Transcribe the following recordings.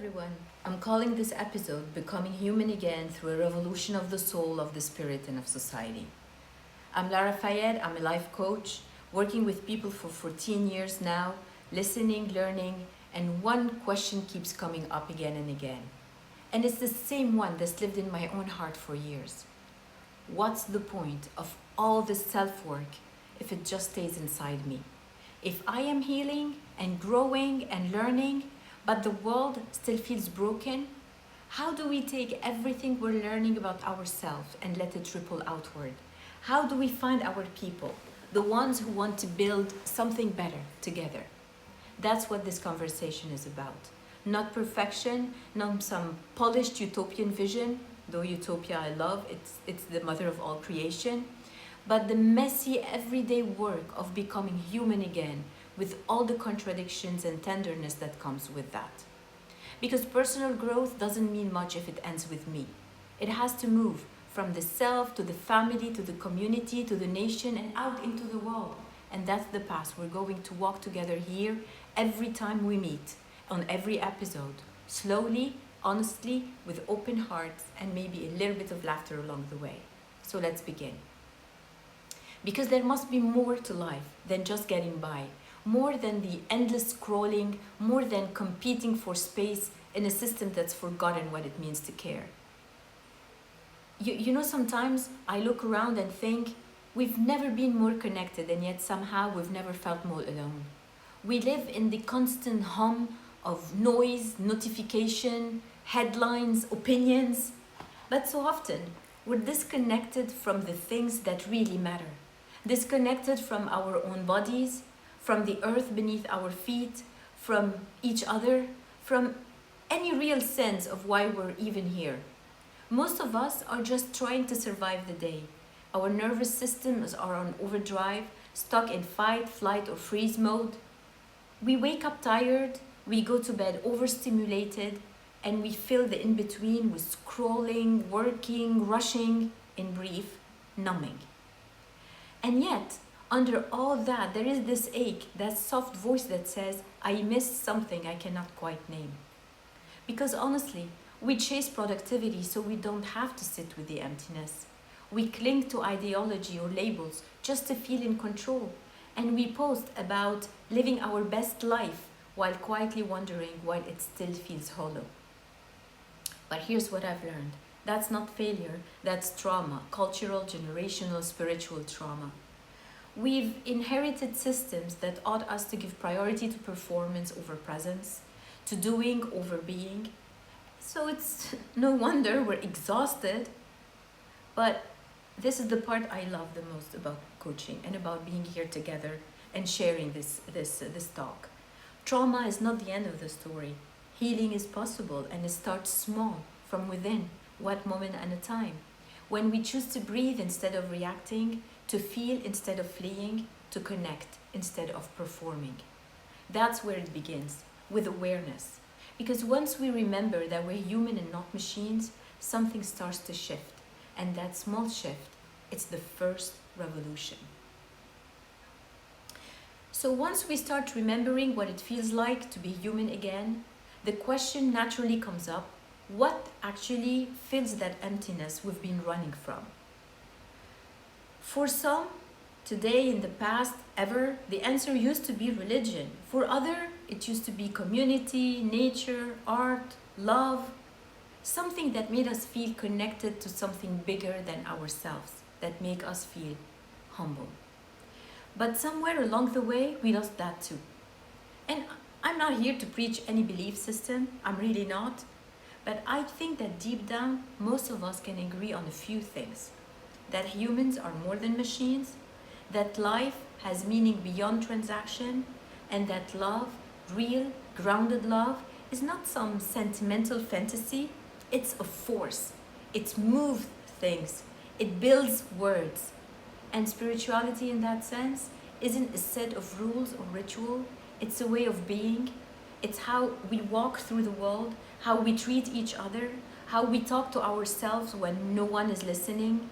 everyone. I'm calling this episode Becoming Human Again Through a Revolution of the Soul, of the Spirit, and of Society. I'm Lara Fayed, I'm a life coach, working with people for 14 years now, listening, learning, and one question keeps coming up again and again. And it's the same one that's lived in my own heart for years. What's the point of all this self-work if it just stays inside me? If I am healing and growing and learning, but the world still feels broken, how do we take everything we're learning about ourselves and let it ripple outward? How do we find our people, the ones who want to build something better together? That's what this conversation is about. Not perfection, not some polished utopian vision, though utopia I love, it's the mother of all creation, but the messy everyday work of becoming human again, with all the contradictions and tenderness that comes with that. Because personal growth doesn't mean much if it ends with me. It has to move from the self to the family to the community to the nation and out into the world. And that's the path we're going to walk together here every time we meet, on every episode, slowly, honestly, with open hearts and maybe a little bit of laughter along the way. So let's begin. Because there must be more to life than just getting by. More than the endless scrolling, more than competing for space in a system that's forgotten what it means to care. You know, sometimes I look around and think, we've never been more connected, and yet somehow we've never felt more alone. We live in the constant hum of noise, notification, headlines, opinions, but so often we're disconnected from the things that really matter. Disconnected from our own bodies, from the earth beneath our feet, from each other, from any real sense of why we're even here. Most of us are just trying to survive the day. Our nervous systems are on overdrive, stuck in fight, flight, or freeze mode. We wake up tired, we go to bed overstimulated, and we fill the in-between with scrolling, working, rushing, in brief, numbing. And yet, under all that, there is this ache, that soft voice that says, I missed something I cannot quite name. Because honestly, we chase productivity so we don't have to sit with the emptiness. We cling to ideology or labels just to feel in control. And we post about living our best life while quietly wondering why it still feels hollow. But here's what I've learned. That's not failure, that's trauma, cultural, generational, spiritual trauma. We've inherited systems that ought us to give priority to performance over presence, to doing over being. So it's no wonder we're exhausted. But this is the part I love the most about coaching and about being here together and sharing this talk. Trauma is not the end of the story. Healing is possible, and it starts small, from within, one moment at a time. When we choose to breathe instead of reacting, to feel instead of fleeing, to connect instead of performing. That's where it begins, with awareness. Because once we remember that we're human and not machines, something starts to shift. And that small shift, it's the first revolution. So once we start remembering what it feels like to be human again, the question naturally comes up, what actually fills that emptiness we've been running from? For some, today, in the past, ever, the answer used to be religion. For others, it used to be community, nature, art, love, something that made us feel connected to something bigger than ourselves, that make us feel humble. But somewhere along the way, we lost that too. And I'm not here to preach any belief system, I'm really not. But I think that deep down, most of us can agree on a few things. That humans are more than machines, that life has meaning beyond transaction, and that love, real, grounded love, is not some sentimental fantasy, it's a force. It moves things, it builds words. And spirituality in that sense isn't a set of rules or ritual, it's a way of being. It's how we walk through the world, how we treat each other, how we talk to ourselves when no one is listening.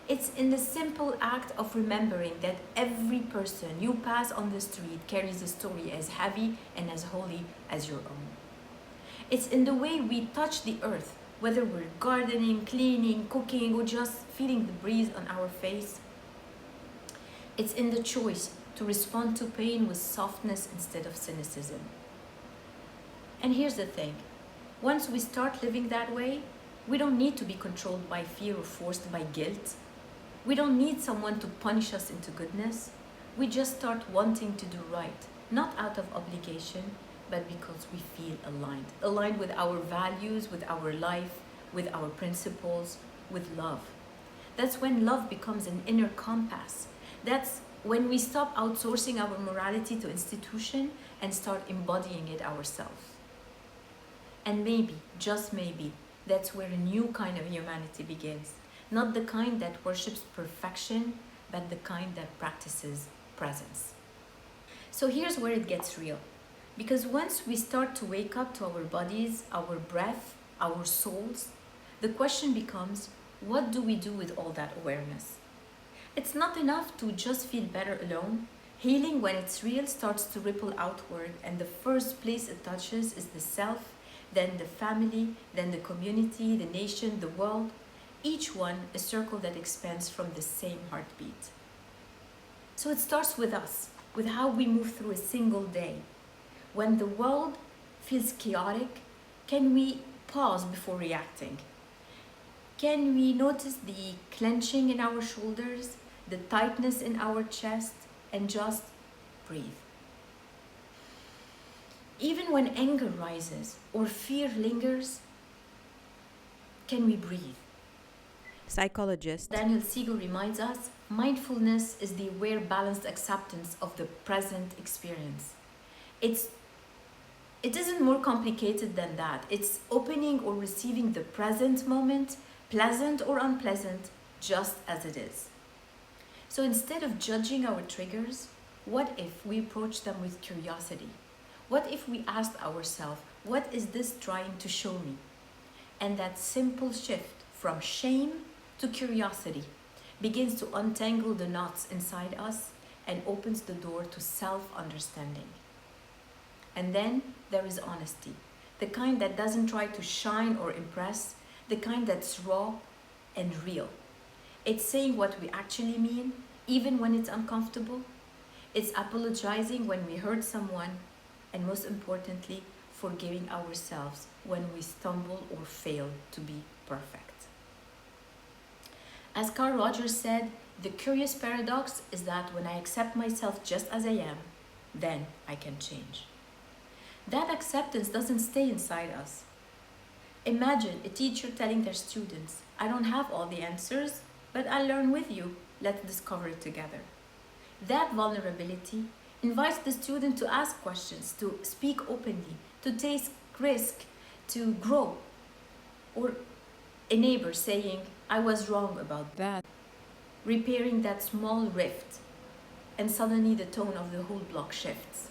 It's in the simple act of remembering that every person you pass on the street carries a story as heavy and as holy as your own. It's in the way we touch the earth, whether we're gardening, cleaning, cooking, or just feeling the breeze on our face. It's in the choice to respond to pain with softness instead of cynicism. And here's the thing, once we start living that way, we don't need to be controlled by fear or forced by guilt. We don't need someone to punish us into goodness. We just start wanting to do right, not out of obligation, but because we feel aligned with our values, with our life, with our principles, with love. That's when love becomes an inner compass. That's when we stop outsourcing our morality to institution and start embodying it ourselves. And maybe, just maybe, that's where a new kind of humanity begins. Not the kind that worships perfection, but the kind that practices presence. So here's where it gets real. Because once we start to wake up to our bodies, our breath, our souls, the question becomes, what do we do with all that awareness? It's not enough to just feel better alone. Healing, when it's real, starts to ripple outward, and the first place it touches is the self, then the family, then the community, the nation, the world. Each one a circle that expands from the same heartbeat. So it starts with us, with how we move through a single day. When the world feels chaotic, can we pause before reacting? Can we notice the clenching in our shoulders, the tightness in our chest, and just breathe? Even when anger rises or fear lingers, can we breathe? Psychologist Daniel Siegel reminds us, mindfulness is the aware, balanced acceptance of the present experience. It isn't more complicated than that. It's opening or receiving the present moment, pleasant or unpleasant, just as it is. So instead of judging our triggers, what if we approach them with curiosity? What if we asked ourselves, what is this trying to show me? And that simple shift from shame to curiosity begins to untangle the knots inside us and opens the door to self-understanding. And then there is honesty, the kind that doesn't try to shine or impress, the kind that's raw and real. It's saying what we actually mean, even when it's uncomfortable. It's apologizing when we hurt someone, and most importantly, forgiving ourselves when we stumble or fail to be perfect. As Carl Rogers said, the curious paradox is that when I accept myself just as I am, then I can change. That acceptance doesn't stay inside us. Imagine a teacher telling their students, I don't have all the answers, but I'll learn with you. Let's discover it together. That vulnerability invites the student to ask questions, to speak openly, to take risk, to grow. Or a neighbor saying, I was wrong about that. Repairing that small rift, and suddenly the tone of the whole block shifts.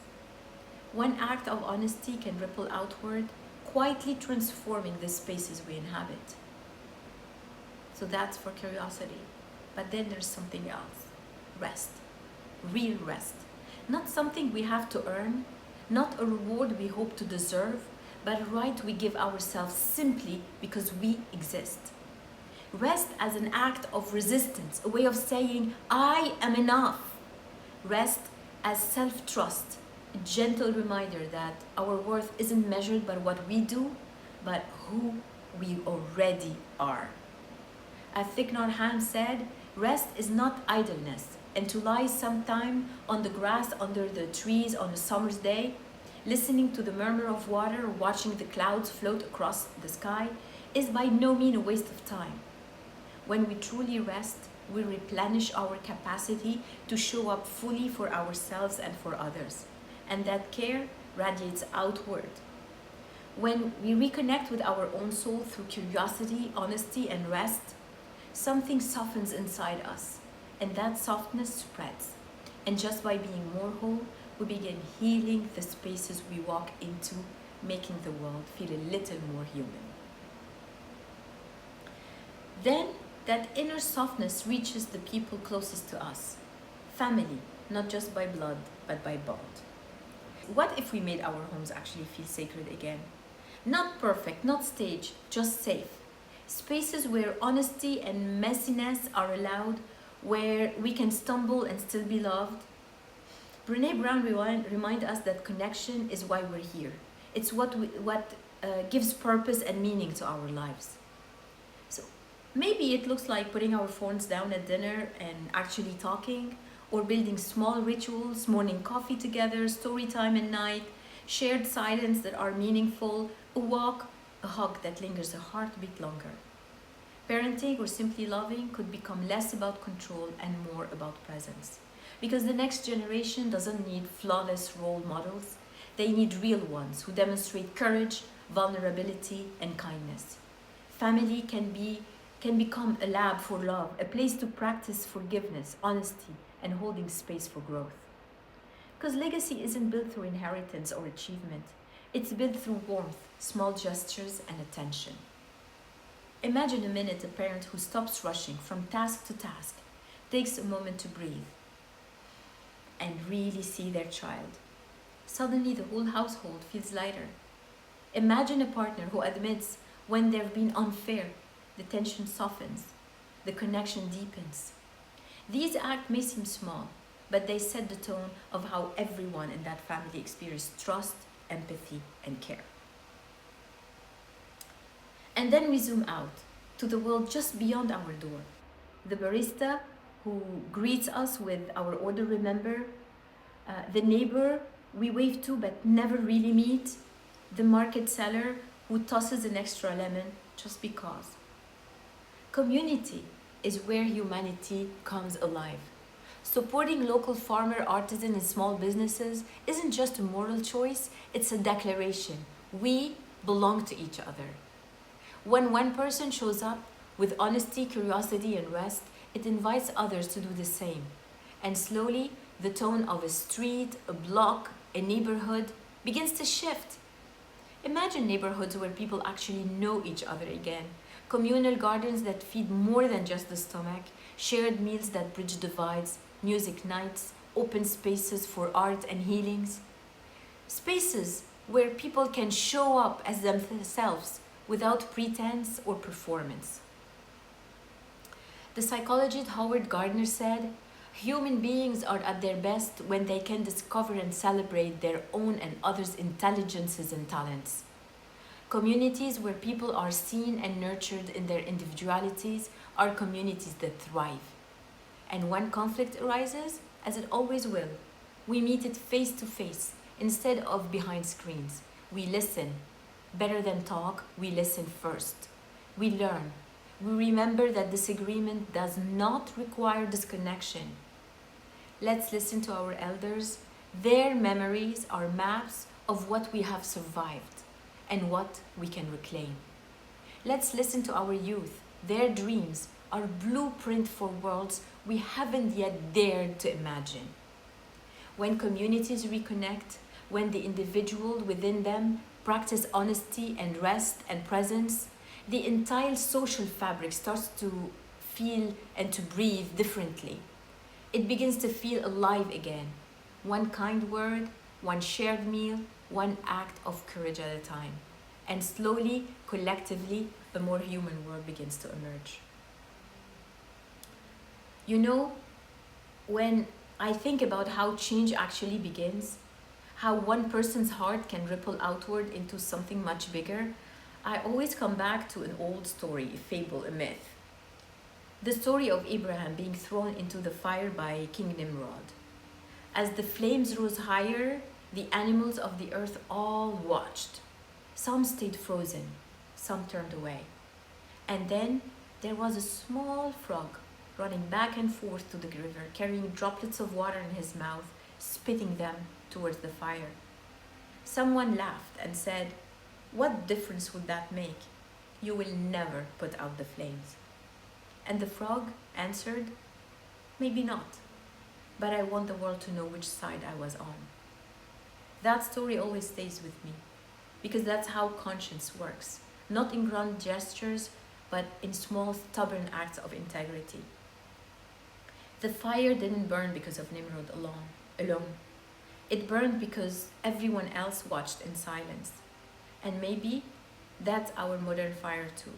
One act of honesty can ripple outward, quietly transforming the spaces we inhabit. So that's for curiosity. But then there's something else. Rest. Real rest. Not something we have to earn, not a reward we hope to deserve, but a right we give ourselves simply because we exist. Rest as an act of resistance, a way of saying, I am enough. Rest as self-trust, a gentle reminder that our worth isn't measured by what we do, but who we already are. As Thich Nhat Hanh said, rest is not idleness, and to lie sometime on the grass under the trees on a summer's day, listening to the murmur of water, watching the clouds float across the sky, is by no means a waste of time. When we truly rest, we replenish our capacity to show up fully for ourselves and for others. And that care radiates outward. When we reconnect with our own soul through curiosity, honesty, and rest, something softens inside us, and that softness spreads. And just by being more whole, we begin healing the spaces we walk into, making the world feel a little more human. Then, that inner softness reaches the people closest to us. Family, not just by blood, but by bond. What if we made our homes actually feel sacred again? Not perfect, not staged, just safe. Spaces where honesty and messiness are allowed, where we can stumble and still be loved. Brene Brown remind us that connection is why we're here. It's what gives purpose and meaning to our lives. So maybe it looks like putting our phones down at dinner and actually talking, or building small rituals, morning coffee together, story time at night, shared silence that are meaningful, a walk, a hug that lingers a heartbeat longer. Parenting or simply loving could become less about control and more about presence. Because the next generation doesn't need flawless role models, they need real ones who demonstrate courage, vulnerability, and kindness. Family can become a lab for love, a place to practice forgiveness, honesty, and holding space for growth. Because legacy isn't built through inheritance or achievement, it's built through warmth, small gestures, and attention. Imagine a minute a parent who stops rushing from task to task, takes a moment to breathe, and really see their child. Suddenly, the whole household feels lighter. Imagine a partner who admits when they've been unfair, the tension softens, the connection deepens. These acts may seem small, but they set the tone of how everyone in that family experiences trust, empathy, and care. And then we zoom out to the world just beyond our door. The barista who greets us with our order, remember? The neighbor we wave to but never really meet? The market seller who tosses an extra lemon just because. Community is where humanity comes alive. Supporting local farmer, artisan, and small businesses isn't just a moral choice, it's a declaration. We belong to each other. When one person shows up with honesty, curiosity, and rest, it invites others to do the same. And slowly, the tone of a street, a block, a neighborhood begins to shift. Imagine neighborhoods where people actually know each other again. Communal gardens that feed more than just the stomach, shared meals that bridge divides, music nights, open spaces for art and healings. Spaces where people can show up as themselves without pretense or performance. The psychologist Howard Gardner said, "Human beings are at their best when they can discover and celebrate their own and others' intelligences and talents." Communities where people are seen and nurtured in their individualities are communities that thrive. And when conflict arises, as it always will, we meet it face to face instead of behind screens. We listen. Better than talk, we listen first. We learn. We remember that disagreement does not require disconnection. Let's listen to our elders. Their memories are maps of what we have survived and what we can reclaim. Let's listen to our youth. Their dreams are blueprint for worlds we haven't yet dared to imagine. When communities reconnect, when the individual within them practice honesty and rest and presence, the entire social fabric starts to feel and to breathe differently. It begins to feel alive again. One kind word, one shared meal, one act of courage at a time. And slowly, collectively, a more human world begins to emerge. You know, when I think about how change actually begins, how one person's heart can ripple outward into something much bigger, I always come back to an old story, a fable, a myth. The story of Abraham being thrown into the fire by King Nimrod. As the flames rose higher, the animals of the earth all watched. Some stayed frozen, some turned away. And then there was a small frog running back and forth to the river, carrying droplets of water in his mouth, spitting them towards the fire. Someone laughed and said, "What difference would that make? You will never put out the flames." And the frog answered, "Maybe not, but I want the world to know which side I was on." That story always stays with me, because that's how conscience works, not in grand gestures, but in small, stubborn acts of integrity. The fire didn't burn because of Nimrod alone. It burned because everyone else watched in silence. And maybe that's our modern fire too.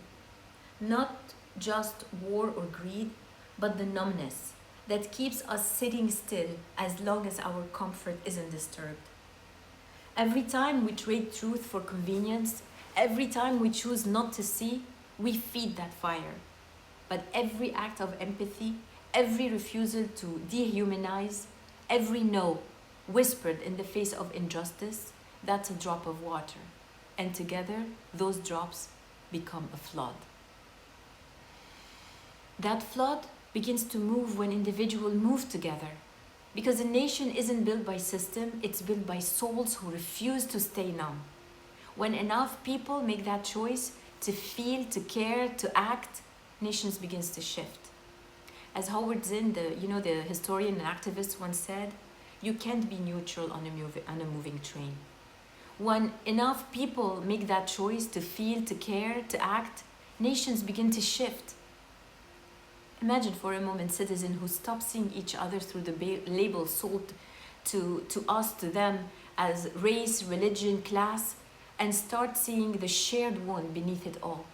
Not just war or greed, but the numbness that keeps us sitting still as long as our comfort isn't disturbed. Every time we trade truth for convenience, every time we choose not to see, we feed that fire. But every act of empathy, every refusal to dehumanize, every no whispered in the face of injustice, that's a drop of water. And together, those drops become a flood. That flood begins to move when individuals move together. Because a nation isn't built by system, it's built by souls who refuse to stay numb. When enough people make that choice to feel, to care, to act, nations begins to shift. As Howard Zinn, the historian and activist once said, you can't be neutral on a moving train. When enough people make that choice to feel, to care, to act, nations begin to shift. Imagine for a moment citizens who stop seeing each other through the label sold to us, to them, as race, religion, class, and start seeing the shared one beneath it all.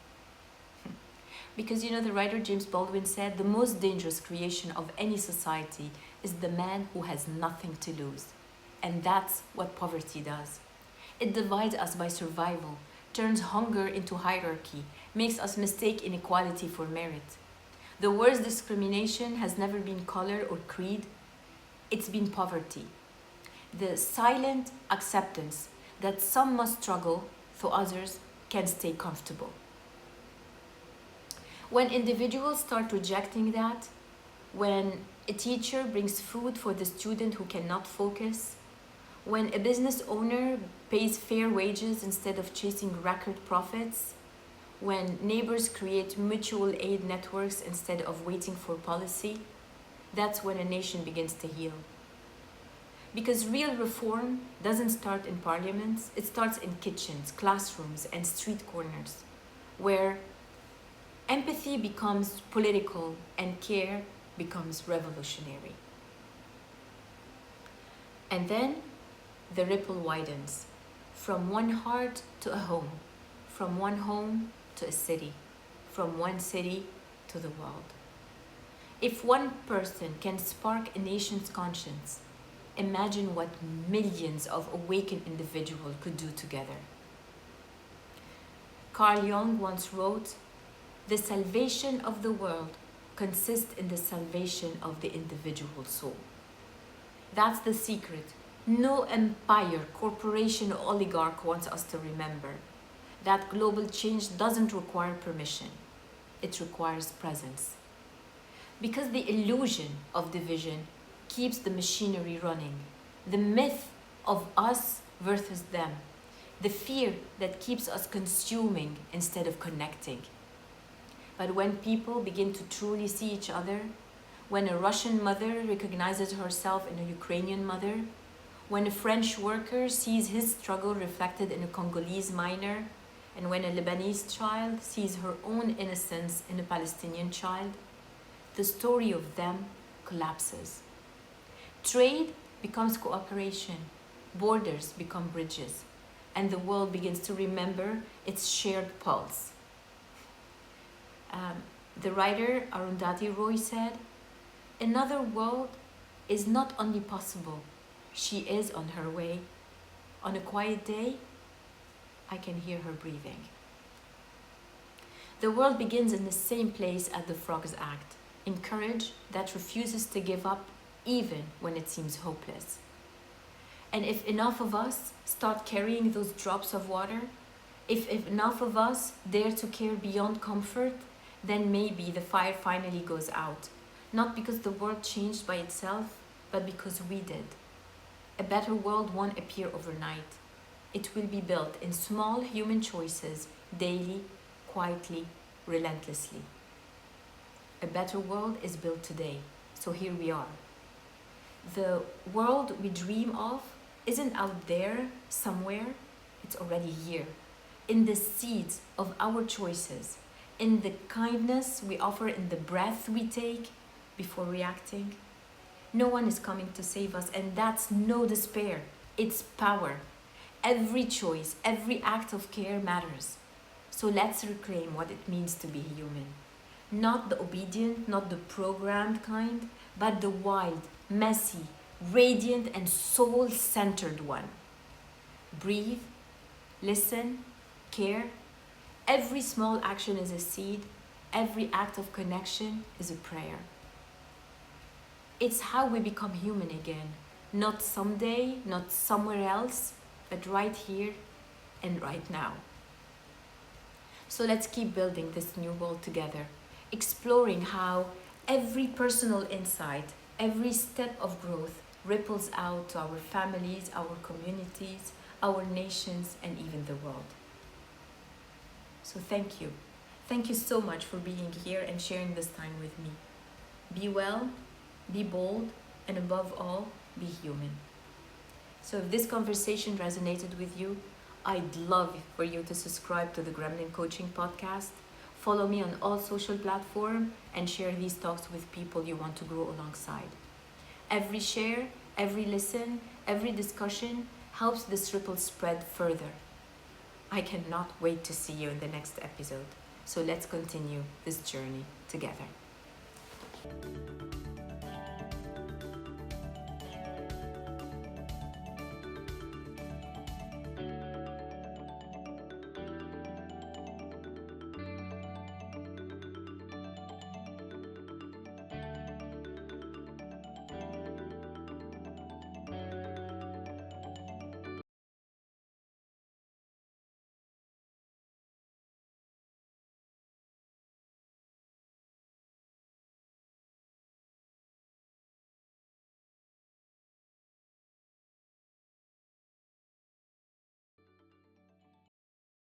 Because the writer James Baldwin said, the most dangerous creation of any society is the man who has nothing to lose. And that's what poverty does. It divides us by survival, turns hunger into hierarchy, makes us mistake inequality for merit. The worst discrimination has never been color or creed, it's been poverty. The silent acceptance that some must struggle so others can stay comfortable. When individuals start rejecting that, when a teacher brings food for the student who cannot focus, when a business owner pays fair wages instead of chasing record profits, when neighbors create mutual aid networks instead of waiting for policy, that's when a nation begins to heal. Because real reform doesn't start in parliaments, it starts in kitchens, classrooms, and street corners, where empathy becomes political and care becomes revolutionary. And then the ripple widens from one heart to a home, from one home to a city, from one city to the world. If one person can spark a nation's conscience, imagine what millions of awakened individuals could do together. Carl Jung once wrote, "The salvation of the world consists in the salvation of the individual soul." That's the secret. No empire, corporation, or oligarch wants us to remember that global change doesn't require permission. It requires presence. Because the illusion of division keeps the machinery running. The myth of us versus them. The fear that keeps us consuming instead of connecting. But when people begin to truly see each other, when a Russian mother recognizes herself in a Ukrainian mother, when a French worker sees his struggle reflected in a Congolese miner, and when a Lebanese child sees her own innocence in a Palestinian child, the story of them collapses. Trade becomes cooperation, borders become bridges, and the world begins to remember its shared pulse. The writer Arundhati Roy said, "Another world is not only possible, she is on her way. On a quiet day, I can hear her breathing." The world begins in the same place as the frogs act, in courage that refuses to give up even when it seems hopeless. And if enough of us start carrying those drops of water, if enough of us dare to care beyond comfort, then maybe the fire finally goes out. Not because the world changed by itself, but because we did. A better world won't appear overnight. It will be built in small human choices, daily, quietly, relentlessly. A better world is built today, so here we are. The world we dream of isn't out there somewhere, it's already here, in the seeds of our choices, in the kindness we offer, in the breath we take before reacting. No one is coming to save us, and that's no despair, it's power. Every choice, every act of care matters. So let's reclaim what it means to be human. Not the obedient, not the programmed kind, but the wild, messy, radiant, and soul centered one. Breathe, listen, care. Every small action is a seed, every act of connection is a prayer. It's how we become human again. Not someday, not somewhere else, but right here and right now. So let's keep building this new world together, exploring how every personal insight, every step of growth ripples out to our families, our communities, our nations, and even the world. So thank you. Thank you so much for being here and sharing this time with me. Be well, be bold, and above all, be human. So if this conversation resonated with you, I'd love for you to subscribe to the Gremlin Coaching Podcast, follow me on all social platforms, and share these talks with people you want to grow alongside. Every share, every listen, every discussion helps this ripple spread further. I cannot wait to see you in the next episode. So let's continue this journey together.